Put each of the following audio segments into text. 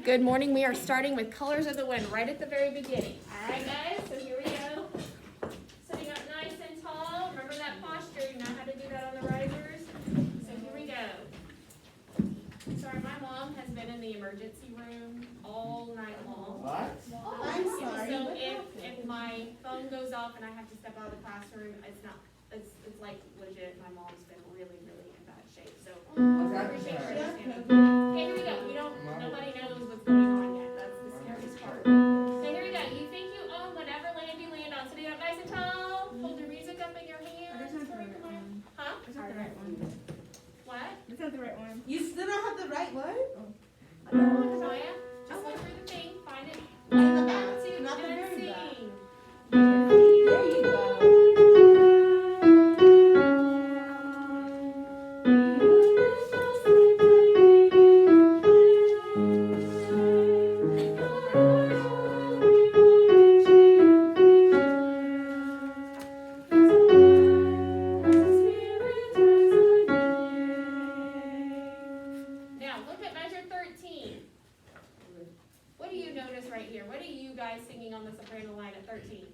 Good morning. We are starting with Colors of the Wind right at the very beginning. All right, guys, so here we go. Sitting up nice and tall. Remember that posture. You know how to do that on the risers. So here we go. Sorry, my mom has been in the emergency room all night long. What? I'm sorry. So if my phone goes off and I have to step out of the classroom, it's like legit. My mom's been really in bad shape. So I appreciate your understanding. Okay, here we go. Nobody knows what's going on yet. That's the scariest part. So here we go. You think you own whatever land you land on. Sitting up nice and tall. Hold your music up in your hands. Huh? That's not the right one. What? That's not the right one. You still don't have the right one? Maya, just look through the thing. Find it. In the back. Two, Not the and very back. sing. There you go. Now look at measure 13. What do you notice right here? What are you guys singing on the soprano line at 13?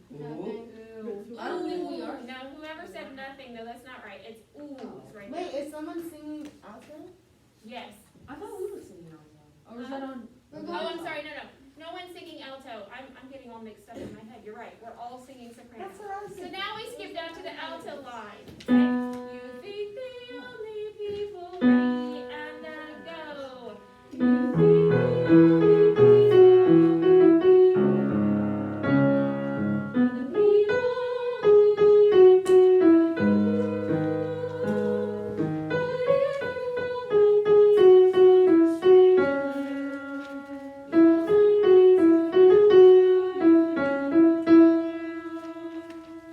I don't think we are. No, whoever said nothing, no, that's not right. It's oohs right Wait, there. is someone singing outside? Yes. I thought we were singing outside. Or was that on? Oh, I'm sorry, no. No one's singing alto. I'm getting all mixed up in my head. You're right. We're all singing soprano. That's what I was So thinking. now we skip down to the alto line. Okay? You think the only people ready and go. You think the only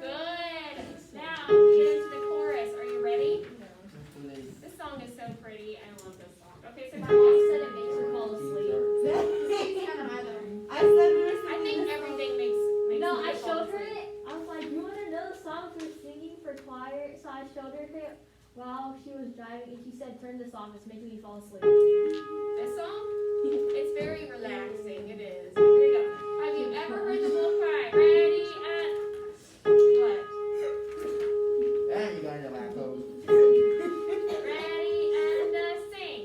Good. Now get into the chorus. Are you ready? This song is so pretty. I love this song. Okay, so My mom said it makes her fall asleep. I said we were I singing think this everything song. makes No, me I fall showed her asleep. it. I was like, you want to know the songs we're singing for choir? So I showed her it while she was driving, and she said, turn this off. It's making me fall asleep. This song? It's very relaxing. It is. Here we go. Have you ever heard the bull cry? Ready and what? And you got your lactose. Ready and sing.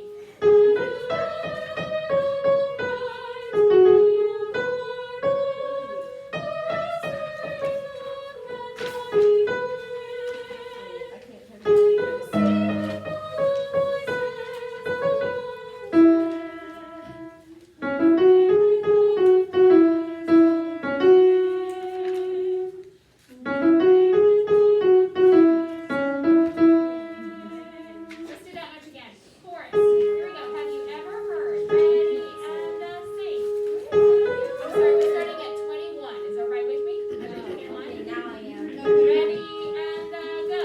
I can't turn it. Let's do that much again. Chorus. Here we go. Have you ever heard? Ready and sing. I'm sorry, we're starting at 21. Is that right with me? At 21? Now I am. Ready and go.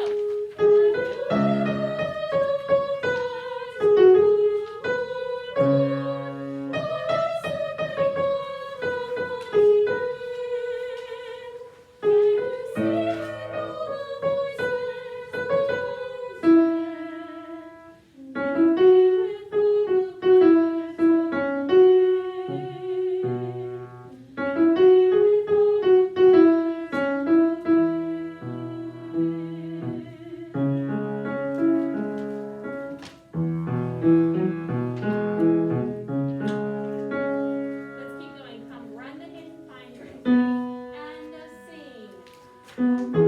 Let's keep going. Come run the hidden pine tree and sing.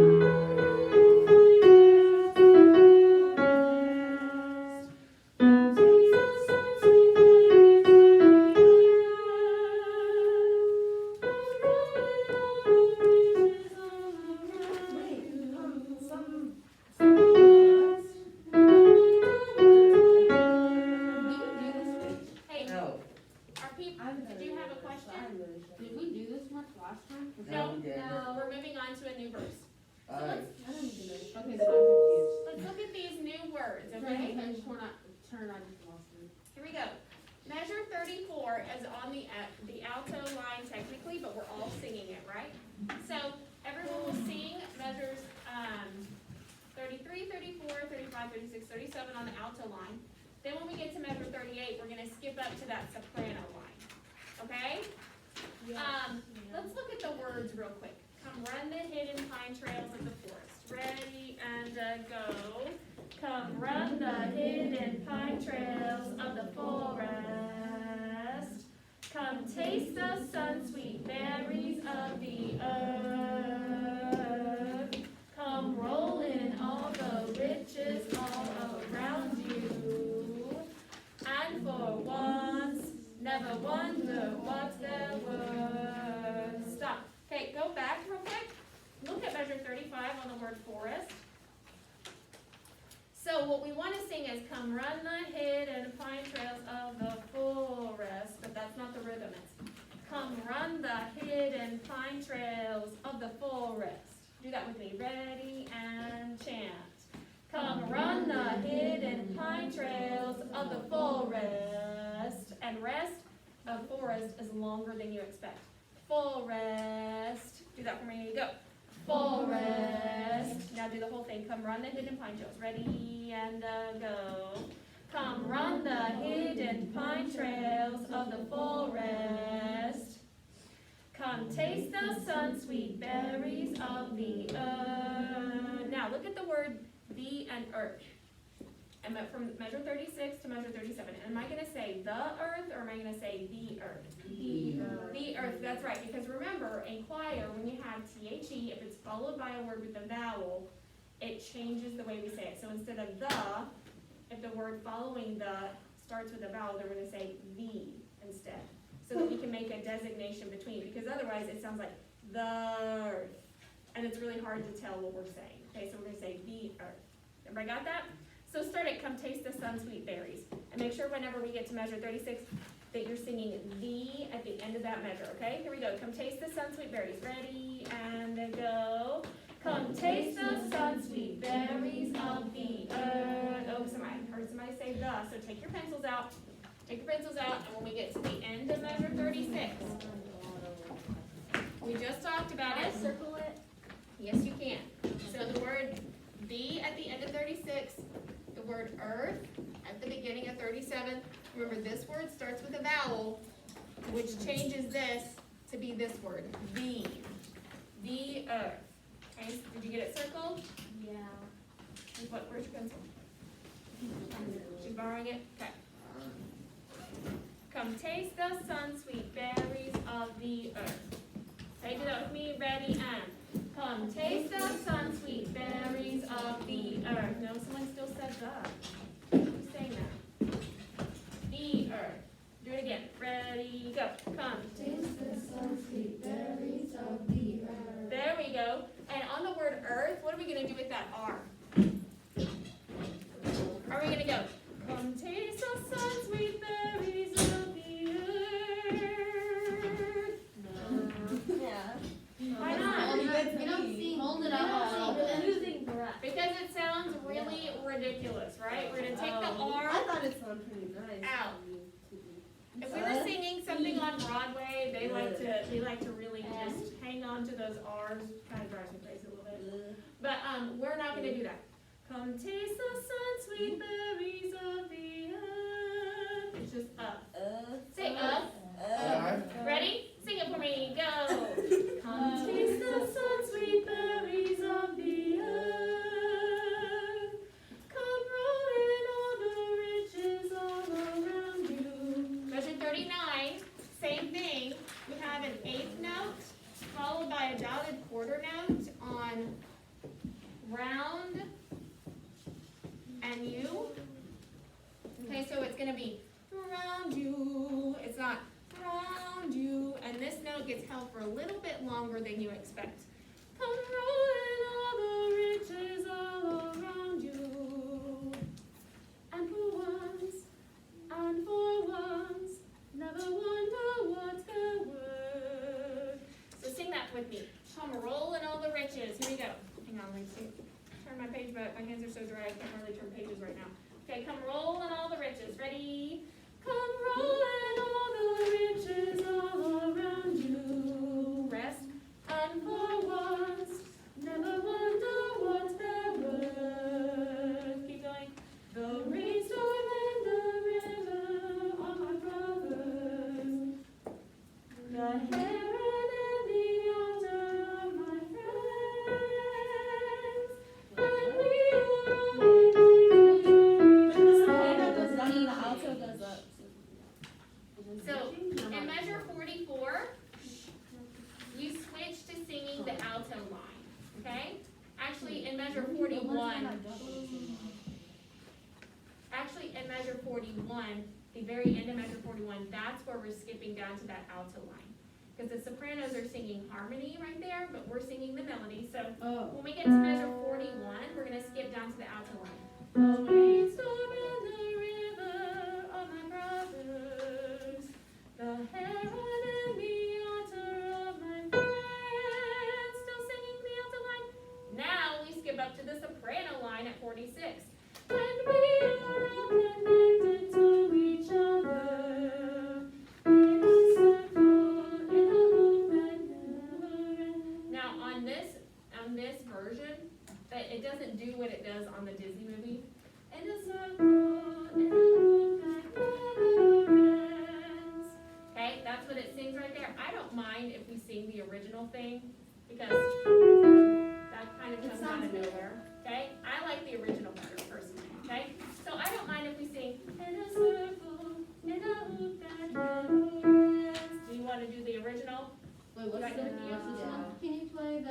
Hey, No. are people? Did you have a question? Did we do this much last time? No, we did. we're moving on to a new verse. Alright. I don't even know. Okay, so I'm confused. Let's look at these new words, Okay, okay? I just want to turn on just lost it. Here we go. Measure 34 is on the alto line technically, but we're all singing it, right? So everyone will sing measures 33, 34, 35, 36, 37 on the alto line. Then when we get to measure 38, we're going to skip up to that soprano line. pine trails of the forest. Come taste the sun-sweet berries of the earth. Come roll in all the riches all around you. And for once, never wonder what they're worth. Stop. Okay, go back real quick. Look at measure 35 on the word forest. So what we want to sing is, come run the hidden pine trails of the forest. But that's not the rhythm. It's, come run the hidden pine trails of the forest. Do that with me. Ready and chant. Come run the hidden pine trails of the forest. And rest of forest is longer than you expect. Forest. Do that for me. Go. Forest. Now do the whole thing. Come run the hidden pine trails. Ready and go. Come run the hidden pine trails of the forest. Come taste the sun-sweet berries of the earth. Now look at the word the and earth. I'm up from measure 36 to measure 37. Am I going to say the earth or am I going to say the earth? The earth. The earth, that's right. Because remember, in choir, when you have THE, if it's followed by a word with a vowel, it changes the way we say it. So instead of the, if the word following the starts with a vowel, then we're going to say the instead. So that we can make a designation between, because otherwise it sounds like the earth. And it's really hard to tell what we're saying. Okay, so we're going to say the earth. Everybody got that? So start it, come taste the sun-sweet berries. And make sure whenever we get to measure 36 that you're singing the at the end of that measure, okay? Here we go. Come taste the sun-sweet berries. Ready and go. Come taste the sun-sweet berries of the earth. Oh, I heard somebody say the. So take your pencils out. Take your pencils out, and when we get to the end of measure 36, we just talked about it. Circle it. Yes, you can. So the word the at the end of 36, the word earth at the beginning of 37. Remember, this word starts with a vowel, which changes this to be this word, the earth. Okay, did you get it circled? Yeah. Where's your pencil? She's borrowing it? Okay. Come taste the sun-sweet berries of the earth. Okay, do that with me. Ready and come taste the sun-sweet berries of the earth. No, someone still said the. Who's saying that? The earth. Do it again. Ready, go. Come taste the sun-sweet berries of the earth. There we go. And on the word earth, what are we going to do with that R? Are we going to go? Come taste the sun-sweet berries of the earth. Yeah. Why not? You don't sing. Hold it up. Losing breath. Because it sounds really ridiculous, right? We're going to take the R I thought it sounded pretty nice. out. If we were singing something on Broadway, they like to really just hang on to those R's. Kind of drives me crazy a little bit. But we're not going to do that. Come taste the sun-sweet berries of the earth. It's just Say Ready? Sing it for me. Go. Come taste the sun-sweet berries of the earth. Come roll in all the riches all around you. Measure 39, same thing. We have an eighth note followed by a dotted quarter note on round and you. Okay, so it's going to be round you. It's not round you. And this note gets held for a little bit longer than you expect. Come rolling all the riches all around you. And for once, never wonder what they're worth. So sing that with me. Come rolling all the riches. Here we go. Hang on, let me see. Turn my page back. My hands are so dry I can't really turn pages right now. Okay, come rolling all the riches. Ready? Come rolling all the riches all around you. Rest. And for once, never wonder what they're worth. Keep going. The rainstorm and the river are my brothers. The heron and the altar are my friends. And we are all So, in measure 44, you switch to singing the alto line, okay? Actually, in measure 41, the very end of measure 41, that's where we're skipping down to that alto line. Because the sopranos are singing harmony right there, but we're singing the melody. So when we get to measure 41, we're going to skip down to the alto line. Sweet storm in the river, oh my brothers, the heron and the otter of my friends. Still singing the alto line. Now we skip up to the soprano line at 46. And we are all connected to each other in a circle, in a loop that never ends. Now on this version, that it doesn't do what it does on the Disney movie. In a circle, in a loop that never ends. Okay, that's what it sings right there. I don't mind if we sing the original thing because that kind of comes out of nowhere. Okay, I like the original better personally. Okay, so I don't mind if we sing in a circle, in a loop that never ends. Do you want to do the original? Wait, what's Like the the one? Can you play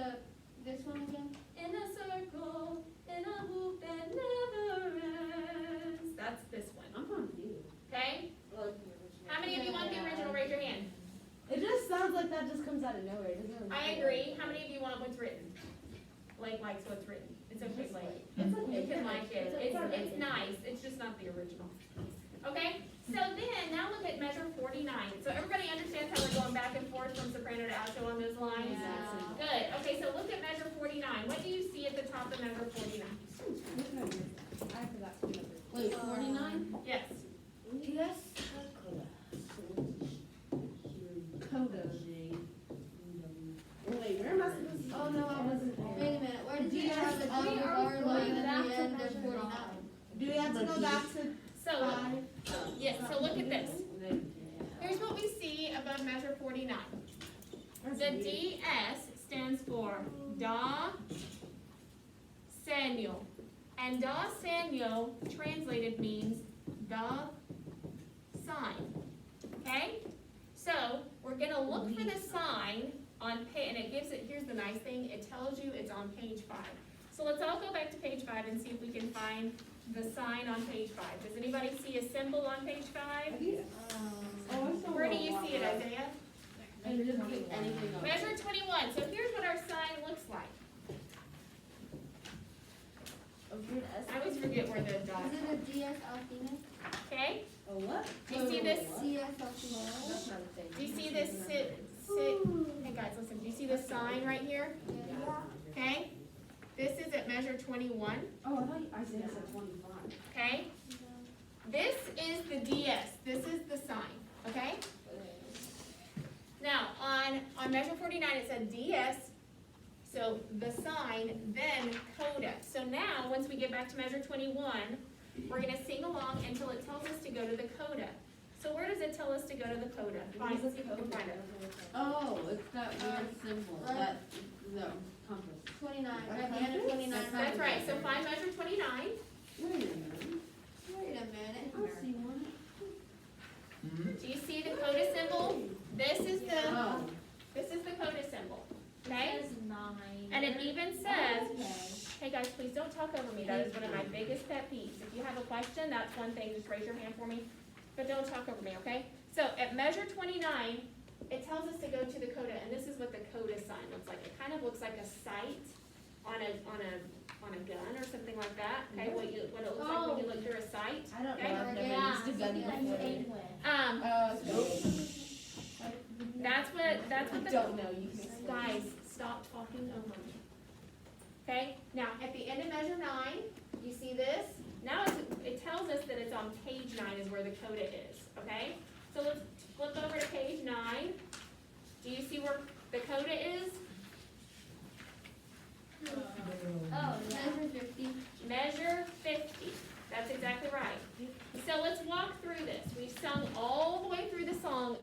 this one again? In a circle, in a loop that never ends. That's this one. I'm confused. Okay? How many of you want the original? Raise your hand. It just sounds like that just comes out of nowhere. It doesn't really I agree. How many of you want what's written? Blake likes what's written. It's okay, Blake. It's okay. You can like it. It's nice. It's just not the original. Okay? So then, now look at measure 49. So everybody understands how we're going back and forth from soprano to alto on those lines? Yeah. Good. Okay, so look at measure 49. What do you see at the top of measure 49? I forgot to remember. Wait, 49? Yes. Yes. Coda. Wait, where am I supposed to? Oh, no, I wasn't. Wait a minute, where did you Yes. have the Oh, double are bar we line going at back the to end of measure 49? Do we have to go back to So, 5? yes, so look at this. Here's what we see above measure 49. The DS stands for Da Samuel. And Da Samuel translated means the sign. Okay? So we're gonna look for the sign on page, and it gives it, here's the nice thing, it tells you it's on page 5. So let's all go back to page 5 and see if we can find the sign on page 5. Does anybody see a symbol on page 5? Where do you see it, Isaiah? Anything else? Measure 21. So here's what our sign looks like. I always forget where the dot Is it a DS Alpina? Okay? A what? Do you see this? DS Alpina. That's not a thing. Do you see this hey guys, listen, do you see this sign right here? Okay? This is at measure 21. Oh, I thought Isaiah said 25. Okay? This is the DS. This is the sign. Okay? Now, on measure 49, it said DS, so the sign, then coda. So now, once we get back to measure 21, we're going to sing along until it tells us to go to the coda. So where does it tell us to go to the coda? Find, see if you can find it. Oh, it's that weird symbol, right. that, the compass. 29, right, the end of 29. That's right, so find measure 29. Wait a minute. Wait a minute. I see one. Do you see the coda symbol? This is the Oh. coda symbol. Okay? It says 9. And it even says, Okay. hey guys, please don't talk over me. That is one of my biggest pet peeves. If you have a question, that's one thing, just raise your hand for me. But don't talk over me, okay? So at measure 29, it tells us to go to the coda, and this is what the coda sign looks like. It kind of looks like a sight on a gun or something like that. Okay, what it looks like when you look through a sight. I don't Okay. know, I've never used a gun before. That's what the don't know, you can. guys, stop talking over me. Okay, now at the end of measure 9, you see this? Now it tells us that it's on page 9 is where the coda is, okay? So let's flip over to page 9. Do you see where the coda is?